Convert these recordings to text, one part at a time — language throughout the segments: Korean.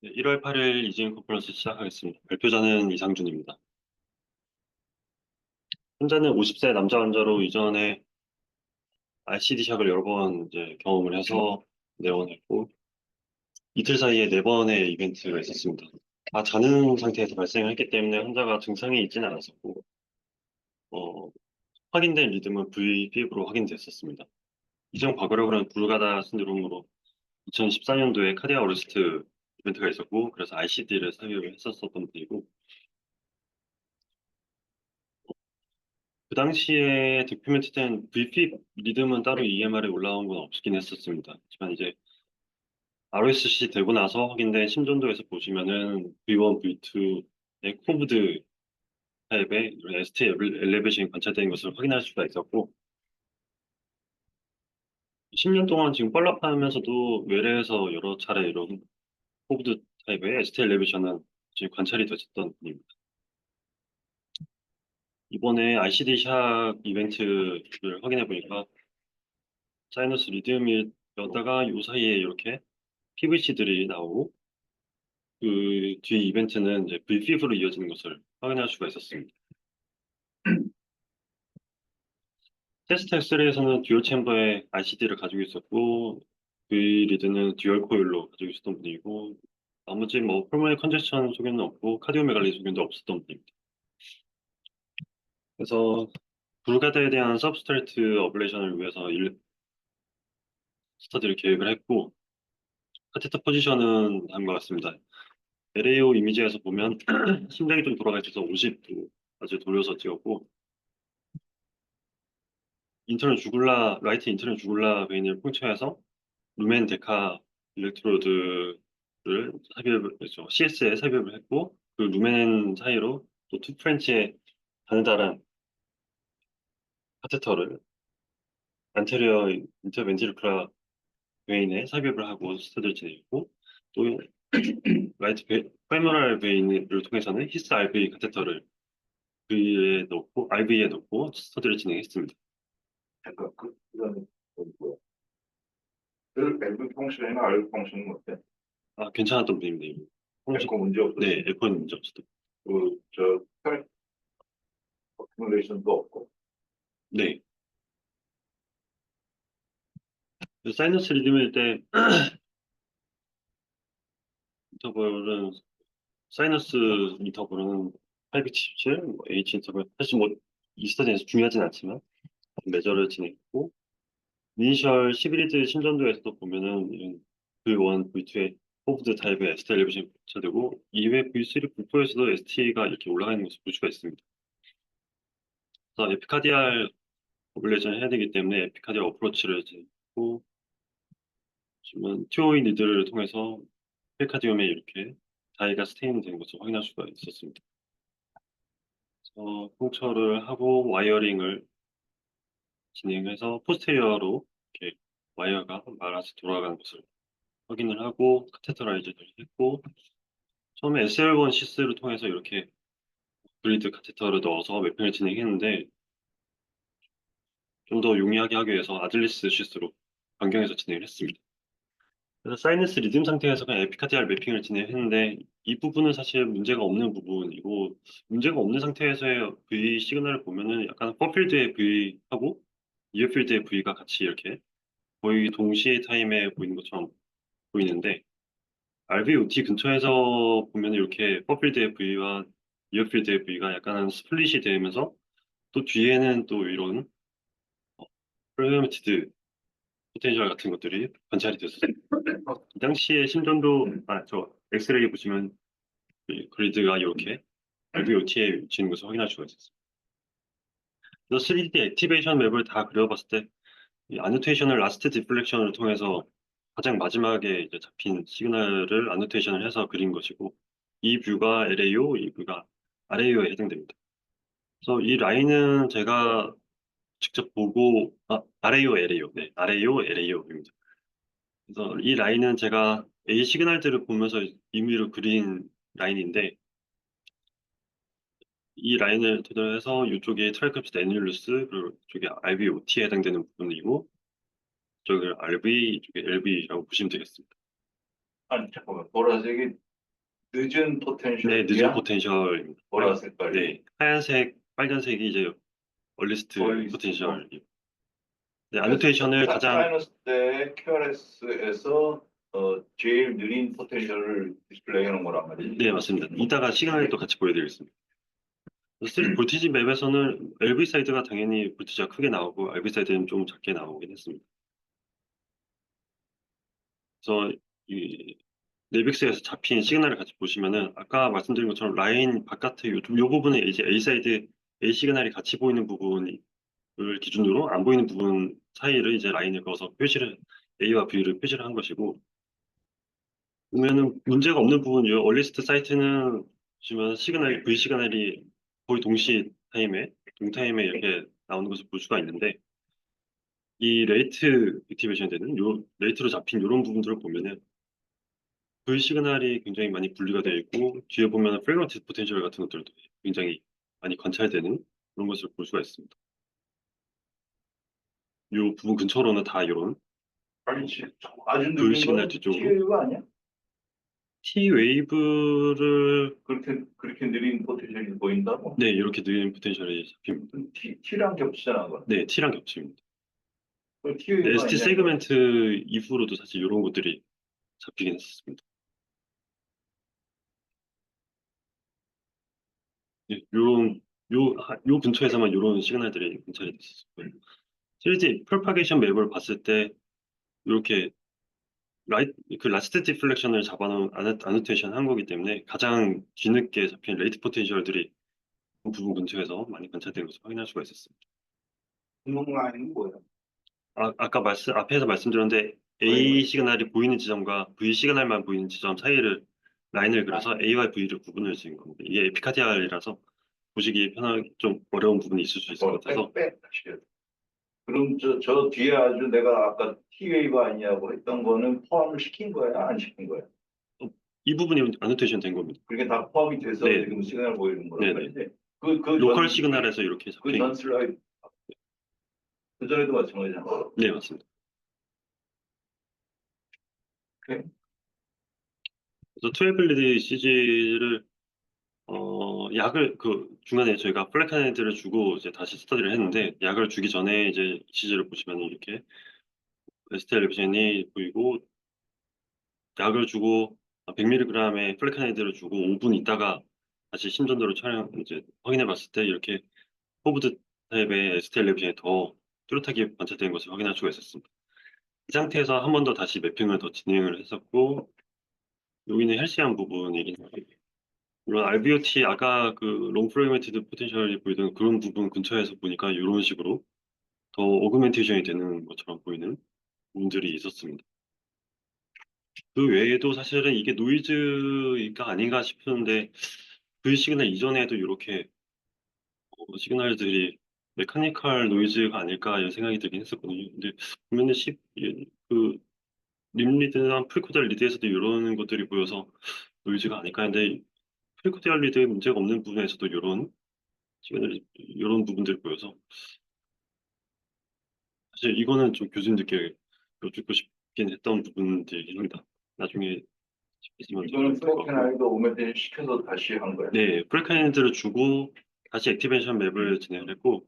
네, 1월 8일 이진 컨퍼런스 시작하겠습니다. 발표자는 이상준입니다. 환자는 50세 남자 환자로 이전에 RCD 샥을 여러 번 이제 경험을 해서 내원했고 이틀 사이에 4번의 이벤트가 있었습니다. 다 자는 상태에서 발생했기 때문에 환자가 증상이 있지는 않았었고 어, 확인된 리듬은 VFib으로 확인됐었습니다. 이전 과거력으로는 브루가다 신드롬으로 2014년도에 카디아 어레스트 이벤트가 있었고 그래서 RCD를 삽입을 했었던 분이고 그 당시에 도큐멘트된 VP 리듬은 따로 EMR에 올라온 건 없긴 했었습니다. 하지만 이제 RSC 되고 나서 확인된 심전도에서 보시면은 V1, V2의 코브드 타입의 이런 ST 엘리베이션이 관찰된 것을 확인할 수가 있었고 10년 동안 지금 펄랍하면서도 외래에서 여러 차례 이런 코브드 타입의 ST 엘리베이션은 지금 관찰이 됐었던 분입니다. 이번에 RCD 샥 이벤트를 확인해 보니까 사이너스 리듬이었다가 요 사이에 이렇게 PVC들이 나오고 그 뒤 이벤트는 이제 VFib로 이어지는 것을 확인할 수가 있었습니다. 테스트 엑스레이에서는 듀얼 챔버에 RCD를 가지고 있었고 V리드는 듀얼 코일로 가지고 있었던 분이고 나머지 뭐 폴모널 컨제션 소견은 없고 카디오메갈리 소견도 없었던 분입니다. 그래서 불가다에 대한 서브스트레이트 어블레이션을 위해서 스터디를 계획을 했고 카테터 포지션은 다음과 같습니다. LAO 이미지에서 보면 심장이 좀 돌아가 있어서 50도 아주 돌려서 찍었고 라이트 인터널 주굴라 베인을 풍차해서 루멘 데카 일렉트로드를 삽입을 CS에 삽입을 했고 그 루멘 사이로 또 투 프렌치의 가느다란 카테터를 안테리어 인터벤트리클라 베인에 삽입을 하고 스터디를 진행했고 또 페모랄 베인을 통해서는 히스 RV 카테터를 RV에 넣고 스터디를 진행했습니다. 잠깐 그거는 뭐야? 그 밸브 펑션이나 알브 펑션은 어때? 아, 괜찮았던 분입니다. 이거. 에코 문제 없었어. 네, 에코는 문제 없었던. 그저 혈액 어큐뮬레이션도 없고. 네. 사이너스 리듬일 때 인터벌은 사이너스 인터벌은 877, H 인터벌 사실 뭐 이 스터디에서 중요하진 않지만 메저를 진행했고 이니셜 11리드 심전도에서도 보면은 이런 V1, V2의 포브드 타입의 ST 엘리베이션이 포착되고 이외 V3, V4에서도 ST가 이렇게 올라가 있는 것을 볼 수가 있습니다. 그래서 에피카디알 오블레이션을 해야 되기 때문에 에피카디알 어프로치를 했고 지금 TOE 리드를 통해서 페카디움에 이렇게 다이가 스테인 된 것을 확인할 수가 있었습니다. 펑처를 하고 와이어링을 진행해서 포스테리어로 이렇게 와이어가 말아서 돌아가는 것을 확인을 하고 카테터라이즈를 했고 처음에 SL1 시스를 통해서 이렇게 그리드 카테터를 넣어서 매핑을 진행했는데 좀 더 용이하게 하기 위해서 아들리스 시스로 변경해서 진행을 했습니다. 그래서 사이너스 리듬 상태에서 그냥 에피카디알 매핑을 진행했는데 이 부분은 사실 문제가 없는 부분이고 문제가 없는 상태에서의 V 시그널을 보면은 약간 퍼필드의 V하고 이어필드의 V가 같이 이렇게 거의 동시에 타임에 보이는 것처럼 보이는데 RVOT 근처에서 보면 이렇게 퍼필드의 V와 이어필드의 V가 약간 스플릿이 되면서 또 뒤에는 또 이런 프레그매티드 포텐셜 같은 것들이 관찰이 됐었어요. 이 당시에 심전도 저 엑스레이 보시면 이 그리드가 이렇게 RVOT에 위치하는 것을 확인할 수가 있었어요. 그래서 3D 액티베이션 맵을 다 그려봤을 때 이 아노테이션을 라스트 디플렉션을 통해서 가장 마지막에 이제 잡힌 시그널을 아노테이션을 해서 그린 것이고 이 뷰가 LAO, 이 뷰가 RAO에 해당됩니다. 그래서 이 라인은 제가 직접 보고 RAO, LAO, 네, RAO, LAO입니다. 그래서 이 라인은 제가 A 시그널들을 보면서 임의로 그린 라인인데 이 라인을 토대로 해서 이쪽에 트라이캅스 애뉴루스 그리고 이쪽에 RVOT에 해당되는 부분이고 이쪽을 RV, 이쪽에 LV라고 보시면 되겠습니다. 아니 잠깐만 보라색이 늦은 네, 포텐셜이야? 늦은 포텐셜입니다. 보라 색깔이. 네, 하얀색, 빨간색이 이제 얼리스트 얼리스트. 포텐셜. 네, 그래서 아노테이션을 가장 사이너스 때 QRS에서 제일 느린 포텐셜을 디스플레이 하는 거란 말이지. 네, 맞습니다. 이따가 시간을 또 같이 보여드리겠습니다. 사실 볼티지 맵에서는 LV 사이드가 당연히 볼티지가 크게 나오고 RV 사이드는 좀 작게 나오긴 했습니다. 그래서 이 네빅스에서 잡힌 시그널을 같이 보시면은 아까 말씀드린 것처럼 라인 바깥의 요 부분에 이제 A 사이드 A 시그널이 같이 보이는 부분을 기준으로 안 보이는 부분 사이를 이제 라인을 그어서 표시를 A와 B를 표시를 한 것이고, 보면은 문제가 없는 부분, 요 얼리스트 사이트는 보시면 시그널 V 시그널이 거의 동시 타임에 동타임에 이렇게 나오는 것을 볼 수가 있는데, 이 레이트 액티베이션 되는 요 레이트로 잡힌 이런 부분들을 보면은 V 시그널이 굉장히 많이 분리가 되어 있고, 뒤에 보면 프레그런트 포텐셜 같은 것들도 굉장히 많이 관찰되는 그런 것을 볼 수가 있습니다. 이 부분 근처로는 다 이런 아니, 아주 V 느린 시그널 거는 뒤쪽으로 T웨이브 아니야? T 웨이브를 그렇게 느린 포텐셜이 보인다고? 네, 이렇게 느린 포텐셜이 잡힙니다. T랑 겹치잖아, 그거. 네, T랑 겹칩니다. T웨이브 ST 아니냐? 세그멘트 이후로도 사실 이런 것들이 잡히긴 했었습니다. 예, 요 근처에서만 이런 시그널들이 관찰이 됐었고요. 실제 프로파게이션 맵을 봤을 때 이렇게 그 라스트 디플렉션을 잡아놓은 아노테이션 한 거기 때문에 가장 뒤늦게 잡힌 레이트 포텐셜들이 그 부분 근처에서 많이 관찰된 것을 확인할 수가 있었습니다. 분홍 라인은 뭐야? 아까 앞에서 말씀드렸는데 왜? A 시그널이 보이는 지점과 V 시그널만 보이는 지점 사이를 라인을 그려서 A와 V를 구분을 지은 겁니다. 이게 에피카디알이라서 보시기 편하게 좀 어려운 부분이 있을 수 있을 것 같아서 다시. 그럼 저 뒤에 아주 내가 아까 T웨이브 아니냐고 했던 거는 포함을 시킨 거야? 안 시킨 거야? 어, 이 부분이 아노테이션 된 겁니다. 그게 다 포함이 돼서 네, 지금 시그널 보이는 거란 네네. 말이지. 로컬 시그널에서 이렇게 잡힌 그전 슬라이드, 그 전에도 마찬가지잖아. 네, 맞습니다. 오케이. 그래서 트래블리드 CG를 약을 그 중간에 저희가 플래카네드를 주고 이제 다시 스터디를 했는데, 약을 주기 전에 이제 CG를 보시면 이렇게 ST엘레비전이 보이고, 약을 주고 100mg의 플래카네드를 주고 5분 있다가 다시 심전도를 촬영 이제 확인해 봤을 때 이렇게 호브드 타입의 ST엘레비전이 더 뚜렷하게 관찰되는 것을 확인할 수가 있었습니다. 이 상태에서 한 번 더 다시 매핑을 더 진행을 했었고, 여기는 헬시한 부분이긴 한데, 물론 RBOT 아까 그 롱프레그멘티드 포텐셜이 보이던 그런 부분 근처에서 보니까 이런 식으로 더 오그멘테이션이 되는 것처럼 보이는 부분들이 있었습니다. 그 외에도 사실은 이게 노이즈가 아닌가 싶은데 V 시그널 이전에도 이렇게 시그널들이 메카니컬 노이즈가 아닐까 이런 생각이 들긴 했었거든요. 근데 보면은 그 림리드나 프리코델 리드에서도 이런 것들이 보여서 노이즈가 아닐까 했는데, 프리코델 리드에 문제가 없는 부분에서도 이런 부분들이 보여서 사실 이거는 좀 교수님들께 여쭙고 싶긴 했던 부분들이긴 합니다. 나중에 있으면 더 이거는 좋을 것 같고. 플래티나이도 오메테이 시켜서 다시 한 거야. 네, 플래카네드를 주고 다시 액티베이션 맵을 진행을 했고,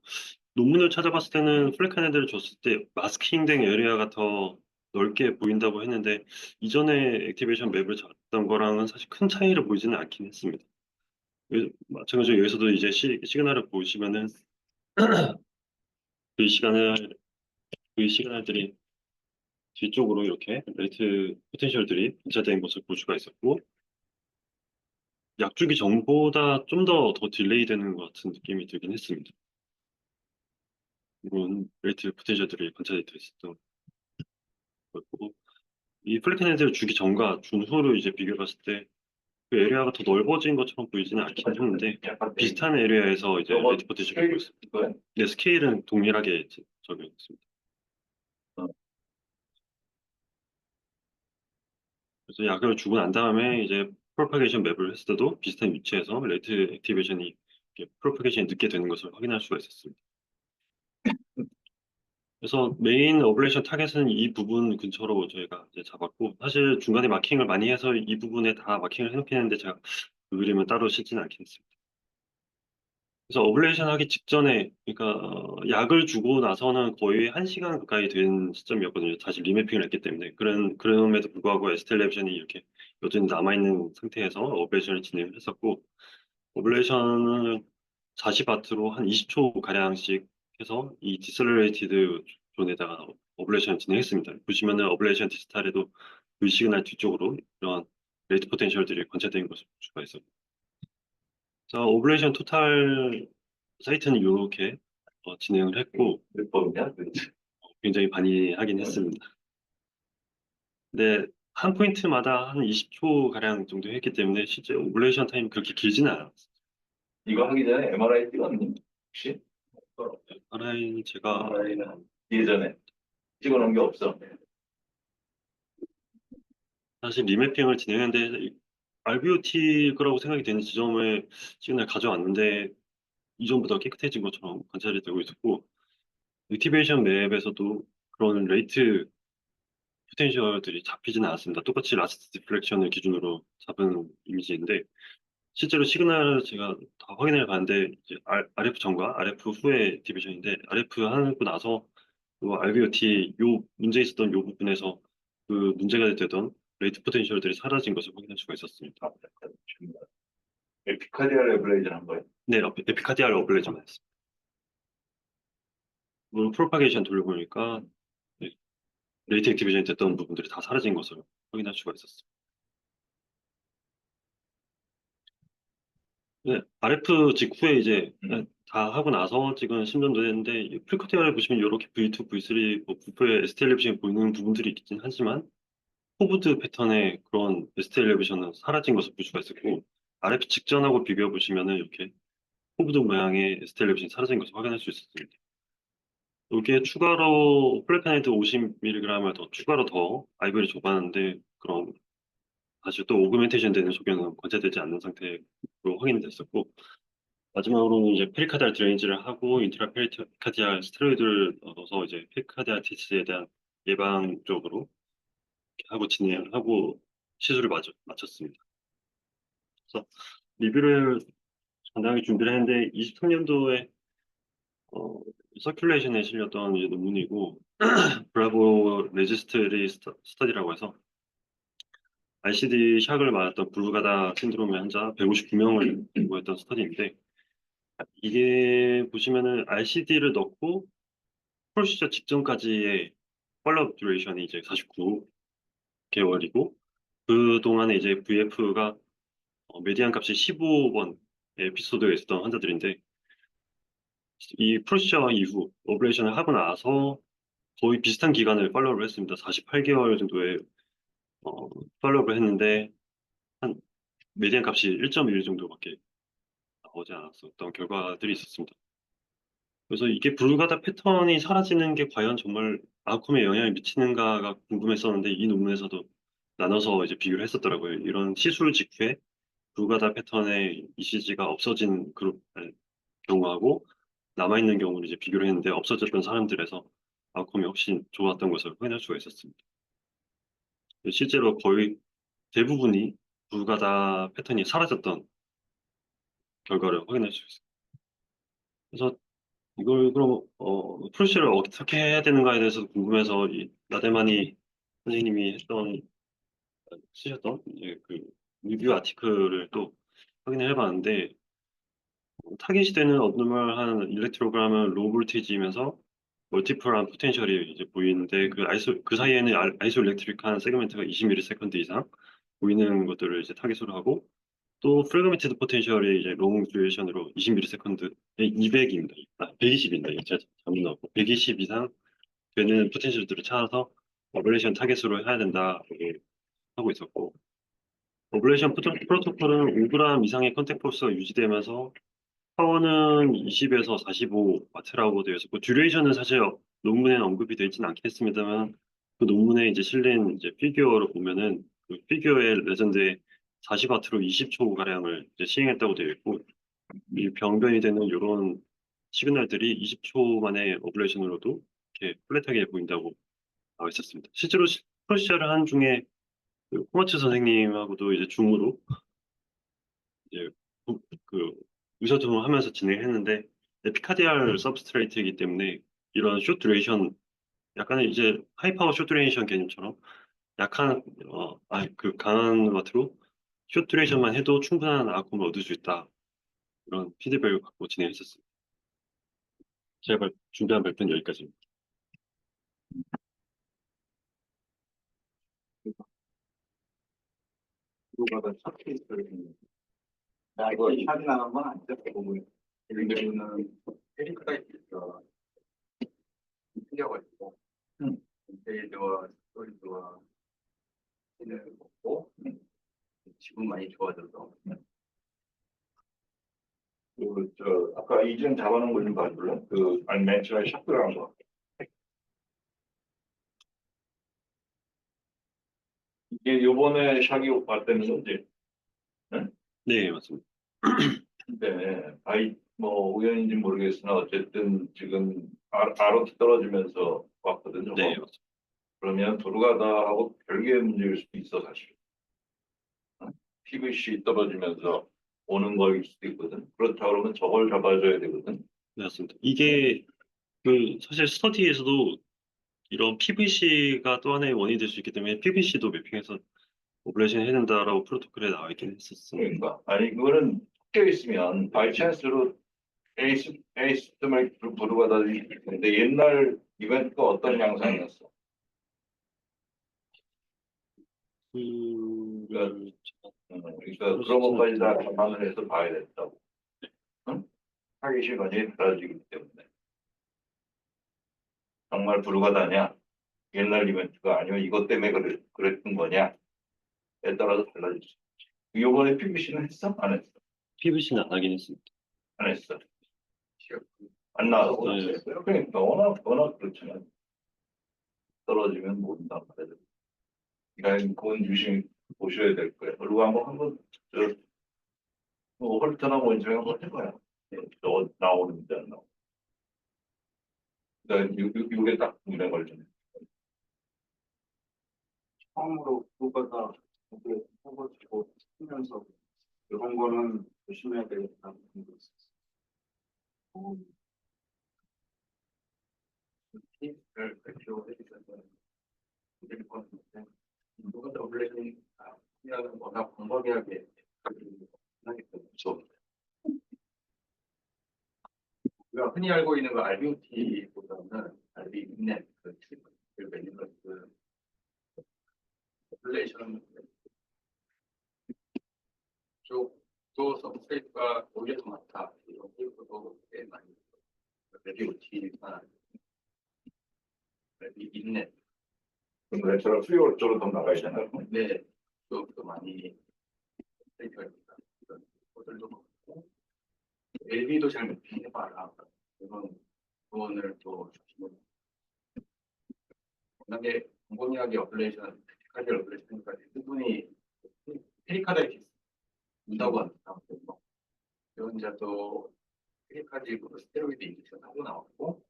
논문을 찾아봤을 때는 플래카네드를 줬을 때 마스킹된 에리아가 더 넓게 보인다고 했는데, 이전에 액티베이션 맵을 줬던 거랑은 사실 큰 차이를 보이지는 않긴 했습니다. 마찬가지로 여기서도 이제 시그널을 보시면은 그 시간을 그 시그널들이 뒤쪽으로 이렇게 레이트 포텐셜들이 분차된 것을 볼 수가 있었고, 약주기 전보다 좀 더 딜레이 되는 것 같은 느낌이 들긴 했습니다. 이런 레이트 포텐셜들이 관찰이 됐었던 거고, 이 플래티넘을 주기 전과 준 후를 이제 비교해 봤을 때 그 에리아가 더 넓어진 것처럼 보이지는 않긴 했는데, 약간 비슷한 에리아에서 이제 저거 레이트 포텐셜을 보였습니다. 스케일 네, 스케일은 동일하게 적용했습니다. 그래서 약을 주고 난 다음에 이제 프로파게이션 맵을 했을 때도 비슷한 위치에서 레이트 액티베이션이 프로파게이션이 늦게 되는 것을 확인할 수가 있었습니다. 그래서 메인 어블레이션 타겟은 이 부분 근처로 저희가 이제 잡았고, 사실 중간에 마킹을 많이 해서 이 부분에 다 마킹을 해놓긴 했는데 제가 그 그림을 따로 싣지는 않긴 했습니다. 그래서 어블레이션 하기 직전에, 그러니까 약을 주고 나서는 거의 1시간 가까이 된 시점이었거든요. 다시 리매핑을 했기 때문에. 그럼에도 불구하고 에스텔레이션이 이렇게 여전히 남아있는 상태에서 어블레이션을 진행을 했었고, 오블레이션을 40와트로 한 20초 가량씩 해서 이 디셀러레이티드 존에다가 오블레이션을 진행했습니다. 보시면은 오블레이션 디스탈에도 V 시그널 뒤쪽으로 이런 레이트 포텐셜들이 관찰되는 것을 볼 수가 있어요. 자, 오블레이션 토탈 사이트는 이렇게 진행을 했고 몇 번이냐? 도대체? 굉장히 많이 하긴 했습니다. 근데 한 포인트마다 한 20초 가량 정도 했기 때문에 실제 오블레이션 타임이 그렇게 길지는 않았어요. 이거 하기 전에 MRI 찍었니? 혹시? 하나의 제가 MRI는 예전에 찍어놓은 게 없어. 사실 리매핑을 진행했는데 RBOT 거라고 생각이 되는 지점을 시그널 가져왔는데 이전보다 깨끗해진 것처럼 관찰이 되고 있었고 액티베이션 맵에서도 그런 레이트 포텐셜들이 잡히지는 않았습니다. 똑같이 라스트 디플렉션을 기준으로 잡은 이미지인데 실제로 시그널을 제가 다 확인해 봤는데 이제 RF 전과 RF 후의 디비전인데 RF 하고 나서 요 RBOT 요 문제 있었던 요 부분에서 그 문제가 되던 레이트 포텐셜들이 사라진 것을 확인할 수가 있었습니다. 에피카디아 레블레이션 한 거예요. 네, 에피카디알 어블레이션만 했습니다. 물론 프로파게이션 돌려보니까 네, 레이트 액티베이션이 됐던 부분들이 다 사라진 것을 확인할 수가 있었습니다. 네, RF 직후에 이제 다 하고 나서 지금 심전도 했는데 프리커티아를 보시면 이렇게 V2, V3, 뭐 부프의 ST 엘리베이션이 보이는 부분들이 있긴 하지만 포브드 패턴의 그런 ST 엘리베이션은 사라진 것을 볼 수가 있었고 RF 직전하고 비교해 보시면은 이렇게 포브드 모양의 ST 엘리베이션이 사라진 것을 확인할 수 있었습니다. 여기에 추가로 플래카나이트 50mg을 더 추가로 더 아이보리 줘봤는데 그런 사실 또 오그멘테이션 되는 소견은 관찰되지 않는 상태로 확인됐었고 마지막으로는 이제 페리카디알 드레인지를 하고 인트라 페리카디알 스테로이드를 넣어서 이제 페리카디아티스에 대한 예방 쪽으로 하고 진행을 하고 시술을 마쳤습니다. 그래서 리뷰를 간단하게 준비를 했는데 23년도에 서큘레이션에 실렸던 이제 논문이고 브라보 레지스트리 스터디라고 해서 ICD 샥을 맞았던 블루가다 신드롬의 환자 159명을 연구했던 스터디인데 이게 보시면은 RCD를 넣고 프로시저 직전까지의 팔로업 듀레이션이 이제 49개월이고 그동안에 이제 VF가 메디안 값이 15번 에피소드가 있었던 환자들인데 이 프로시저 이후 어블레이션을 하고 나서 거의 비슷한 기간을 팔로우를 했습니다. 48개월 정도의 팔로우를 했는데 한 메디안 값이 1.1 정도밖에 나오지 않았었던 결과들이 있었습니다. 그래서 이게 블루가다 패턴이 사라지는 게 과연 정말 아웃컴에 영향을 미치는가가 궁금했었는데 이 논문에서도 나눠서 이제 비교를 했었더라고요. 이런 시술 직후에 블루가다 패턴의 ECG가 없어진 그룹 경우하고 남아있는 경우를 이제 비교를 했는데 없어졌던 사람들에서 아웃컴이 훨씬 좋았던 것을 확인할 수가 있었습니다. 실제로 거의 대부분이 블루가다 패턴이 사라졌던 결과를 확인할 수 있습니다. 그래서 이걸 그럼 프로시를 어떻게 해야 되는가에 대해서 궁금해서 이 나데마니 선생님이 쓰셨던 그 리뷰 아티클을 또 확인을 해봤는데 타깃이 되는 업노멀한 일렉트로그램은 로우 볼테이지이면서 멀티플한 포텐셜이 이제 보이는데 그 사이에는 아이소 일렉트릭한 세그멘트가 20ms 이상 보이는 것들을 이제 타깃으로 하고 또 프래그멘티드 포텐셜이 이제 롱 듀레이션으로 20ms, 200입니다. 120입니다. 제가 잘못 나왔고 120 이상 되는 포텐셜들을 찾아서 어블레이션 타겟으로 해야 된다 이렇게 하고 있었고 어블레이션 프로토콜은 5g 이상의 컨택 포스가 유지되면서 파워는 20에서 45와트라고 되어 있었고 듀레이션은 사실 논문에는 언급이 되어 있지는 않긴 했습니다만 그 논문에 이제 실린 이제 피규어를 보면은 그 피규어의 레전드에 40와트로 20초 가량을 이제 시행했다고 되어 있고 이 병변이 되는 이런 시그널들이 20초 만에 어블레이션으로도 이렇게 플랫하게 보인다고 나와 있었습니다. 실제로 프로시저를 한 중에 그 코마츠 선생님하고도 이제 줌으로 이제 그 의사소통을 하면서 진행했는데 피카디알 서브스트레이트이기 때문에 이런 숏 듀레이션 약간의 이제 하이파워 숏 듀레이션 개념처럼 약한 그 강한 것으로 숏 듀레이션만 해도 충분한 아웃컴을 얻을 수 있다. 이런 피드백을 갖고 진행했었습니다. 제가 준비한 발표는 여기까지입니다. 누가 첫 케이스를 나 이거 샷이 나간 건 아니죠? 보면 예를 들면은 에리카가 있으니까 틀려가지고 데이드와 스토리드와 신을 먹고 지금 많이 좋아져서 아까 이전 잡아놓은 거 좀 봐줄래? 아니, 맨 처음에 샷 들어간 거. 이게 요번에 샷이 왔다는 거지? 네, 맞습니다. 네. 뭐, 우연인지 모르겠으나, 어쨌든 지금 아로트 떨어지면서 왔거든요. 네, 맞습니다. 그러면 도루가다 하고 별개의 문제일 수도 있어, 사실. PVC 떨어지면서 오는 거일 수도 있거든. 그렇다 그러면 저걸 잡아줘야 되거든. 네, 맞습니다. 이게 사실 스터디에서도 이런 PVC가 또 하나의 원인이 될 수 있기 때문에 PVC도 매핑해서 오퍼레이션 해야 된다라고 프로토콜에 나와 있긴 했었어요. 그러니까. 아니, 그거는 섞여 있으면, 바이 찬스로 에이스템을 도루가다 있는데, 옛날 이벤트가 어떤 양상이었어? 그러니까 그런 것까지 다 감안을 해서 봐야 된다고. 응? 하기 시간이 달라지기 때문에. 정말 불가다냐? 옛날 이벤트가 아니면 이것 때문에 그랬던 거냐에 따라서 달라질 수 있지. 이번에 PBC는 했어? 안 했어? PVC는 안 하긴 했습니다. 안 했어. 안 나왔어. 네. 그러니까 워낙 그렇잖아. 떨어지면 모른단 말이야. 그러니까 그건 유심히 보셔야 될 거예요. 그리고 한번 헐트나 원증 한번 해봐요. 저 나오는지 안 나오는지. 그러니까 이게 딱 눈에 걸리네. 처음으로 누가다 해가지고 쓰면서 이런 거는 조심해야 되겠다는 생각이 있었어요. 케이스를 발표해주셔서 드릴 건데 누가 더블레이션 그냥 워낙 광범위하게 하기 때문에 우리가 흔히 알고 있는 그 RBOT보다는 RB인넷 그 매니지먼트 더블레이션 쪽도 서브스트레이트가 오히려 더 많다 이런 케이스도 꽤 많이 RBOT나 RB인넷 근데 저랑 수요일 쪽으로 더 나가야 잖아요. 네, 또 많이 데이터가 있다. 이런 것들도 많고, LB도 잘 매핑해봐라. 이런 조언을 또 주시고, 워낙에 공공이하게 어플레이션, 테크니컬 어플레이션까지 충분히 페리카다이티스 문다고 합니다. 이런 자도 페리카디브로 스테로이드 인젝션 하고 나왔고,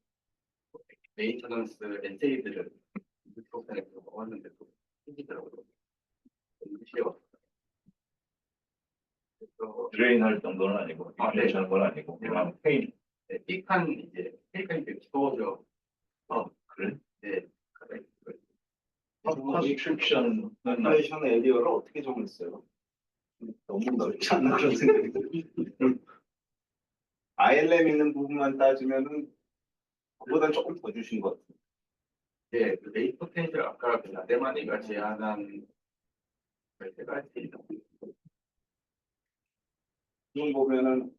메인터넌스 엔세이드를 프로그램에서 먹었는데도 생기더라고요. 쉬워. 드레인 할 정도는 아니고, 인플레이션 하는 건 아니고, 그냥 페인. 네, 삑한 이제 페이크가 이제 키워져. 그래? 네. 컨스트럭션은 인플레이션 에리어를 어떻게 정했어요? 너무 넓지 않나 그런 생각이 들어요. ILM 있는 부분만 따지면은 그보다 조금 더 주신 것 같아요. 네, 그 레이트 포텐셜 아까 그 나데마니가 제안한 가 있습니다. 지금 보면은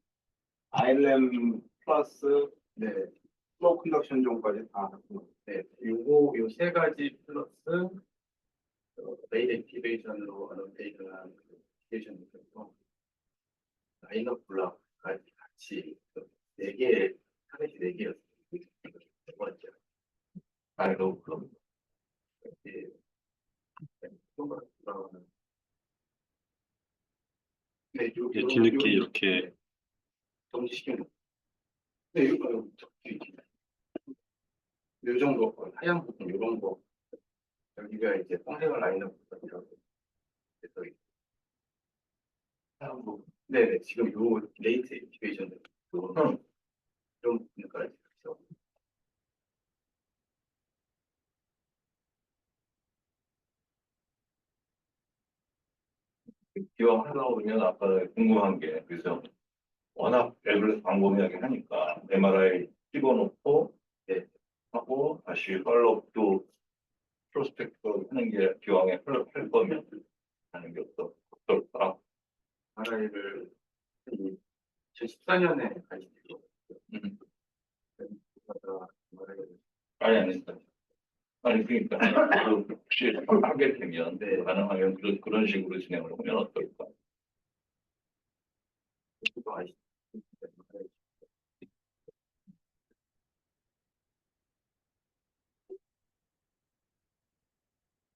ILM 플러스 플로우 컨덕션 존까지 다 하고 요 세 가지 플러스 메인 액티베이션으로 어노테이션한 액티베이션이 있어서 라인업 블락까지 같이 네 개, 타겟이 네 개였어요. 두 번째. 라인업 블락. 네, 뒤늦게 이렇게 정지시키는 네, 이거 요 정도 하얀 부분 요런 거 여기가 이제 뽕생을 라인업 부분이라고 그래서 하얀 부분 네네 지금 요 레이트 액티베이션 요런 좀 부분까지 그래서 기왕 하다 보면 아까 궁금한 게 그래서 워낙 앱을 광범위하게 하니까 MRI 찍어놓고 예, 하고 다시 팔로업도 프로스펙트 하는 게 기왕에 팔로업 할 거면 하는 게 어떨까? RI를 2014년에 가지고 음. MRI를 아니 아니 그러니까 그 혹시 하게 되면 네. 가능하면 그런 식으로 진행을 하면 어떨까? 그거 아시죠?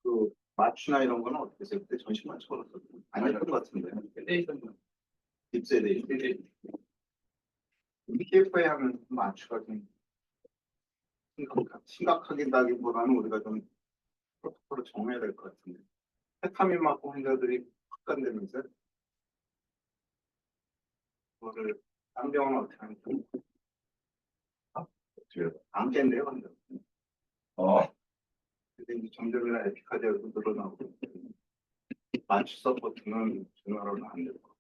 그 마취나 이런 거는 어떻게 했어요? 그때 전신만 쳐봤었고 안 했던 것 같은데. 페데이션 깁스에 대해 PFA 하면 마취가 좀 심각하긴다기보다는 우리가 좀 프로토콜을 정해야 될 것 같은데. 페타민 맞고 환자들이 확 간다면서요? 그거를 딴 병원 어떻게 하는지 안 깬대요, 환자. 어, 근데 이제 점점이나 에피카디아도 늘어나고 마취 서포트는 전화로는 안 되고.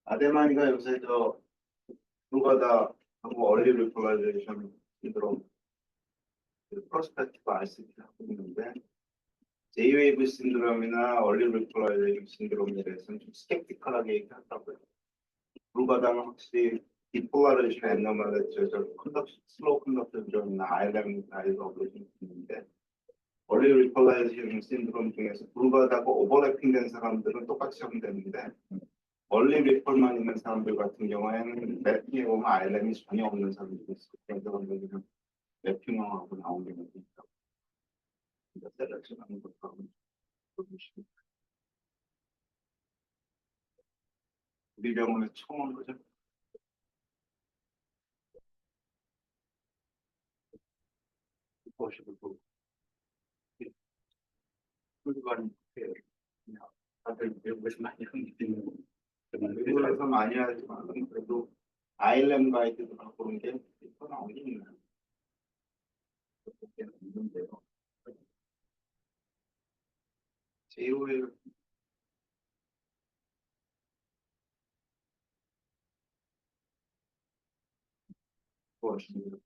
아데마니가 요새 저 누가다 하고 얼리 리플라이제이션 신드롬 프로스펙티브 RCT 하고 있는데 J-웨이브 신드롬이나 얼리 리플라이제이션 신드롬에 대해서는 좀 스kép티컬하게 얘기하더라고요. 루가다는 확실히 디폴라레이션 애너멀레이션 슬로우 컨덕션 존이나 ILM 나이가 어블레이션 있는데 얼리 리플라이제이션 신드롬 중에서 루가다고 오버래핑된 사람들은 똑같이 하면 되는데 원리 리폴만 있는 사람들 같은 경우에는 맵핑에 보면 ILM이 전혀 없는 사람들이 있어요. 그래서 그냥 맵핑하고 나온 경우도 있다고. 그러니까 셀렉션하는 것도 하고 보시고. 우리 병원에 처음 온 거죠. 보시고 훌륭한 다들 외국에서 많이 하는 외국에서 많이 하지만 그래도 ILM 가이드나 그런 게 나오긴 있나요? 그렇게는 있는데요. JOL 보시면